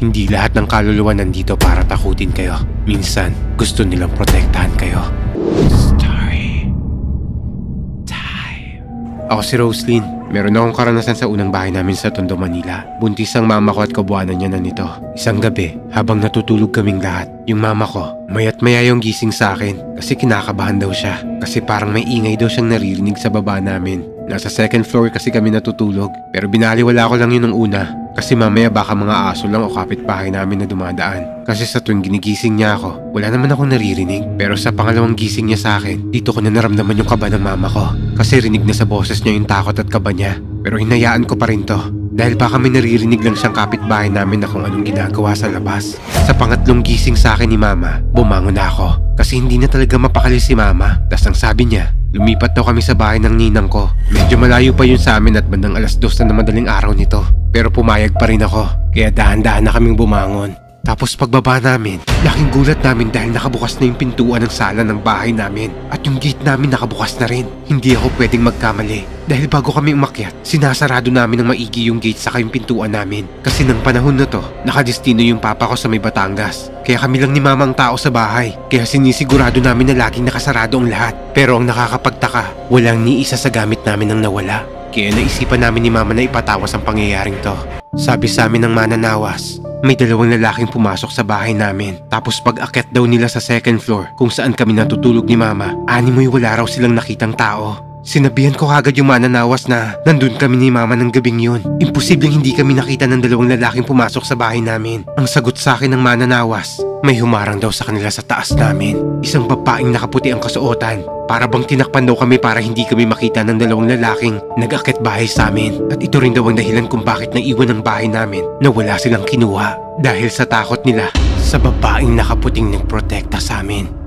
Hindi lahat ng kaluluwa nandito para takutin kayo. Minsan, gusto nilang protektahan kayo. Story time. Ako si Roslyn. Meron akong karanasan sa unang bahay namin sa Tondo, Manila. Buntis ang mama ko at kabuanan niya na nito. Isang gabi, habang natutulog kaming lahat, yung mama ko, mayat maya yung gising sa akin kasi kinakabahan daw siya. Kasi parang may ingay daw siyang naririnig sa baba namin. Nasa second floor kasi kami natutulog. Pero binaliwala ko lang yun ng una. Kasi mamaya baka mga aso lang o kapitbahay namin na dumadaan. Kasi sa tuwing ginigising niya ako, wala naman akong naririnig. Pero sa pangalawang gising niya sa akin, dito ko na naramdaman yung kaba ng mama ko. Kasi rinig na sa boses niya yung takot at kaba niya. Pero hinayaan ko pa rin to. Dahil baka may naririnig lang siyang kapitbahay namin na kung anong ginagawa sa labas. Sa pangatlong gising sa akin ni mama, bumangon na ako. Kasi hindi na talaga mapakali si mama. Tas ang sabi niya, lumipat daw kami sa bahay ng ninang ko. Medyo malayo pa yun sa amin at bandang 2:00 na madaling araw nito. Pero pumayag pa rin ako, kaya dahan-dahan na kaming bumangon. Tapos pagbaba namin, laking gulat namin dahil nakabukas na yung pintuan ng sala ng bahay namin. At yung gate namin nakabukas na rin. Hindi ako pwedeng magkamali. Dahil bago kami umakyat, sinasarado namin ng maigi yung gate saka yung pintuan namin. Kasi ng panahon na to, nakadestino yung papa ko sa may Batangas. Kaya kami lang ni mama ang tao sa bahay. Kaya sinisigurado namin na laging nakasarado ang lahat. Pero ang nakakapagtaka, walang ni isa sa gamit namin ang nawala. Kaya naisipan namin ni mama na ipatawas ang pangyayaring to. Sabi sa amin ng mananawas, may dalawang lalaking pumasok sa bahay namin. Tapos pag-akyat daw nila sa second floor kung saan kami natutulog ni mama, animoy wala raw silang nakitang tao. Sinabihan ko kagad yung mananawas na nandun kami ni mama ng gabing yun. Imposibleng hindi kami nakita ng dalawang lalaking pumasok sa bahay namin. Ang sagot sa akin ng mananawas, may humarang daw sa kanila sa taas namin. Isang babaeng nakaputi ang kasuotan. Para bang tinakpan daw kami para hindi kami makita ng dalawang lalaking nag-akyat bahay sa amin. At ito rin daw ang dahilan kung bakit naiwan ang bahay namin na wala silang kinuha. Dahil sa takot nila sa babaeng nakaputing nagprotekta sa amin.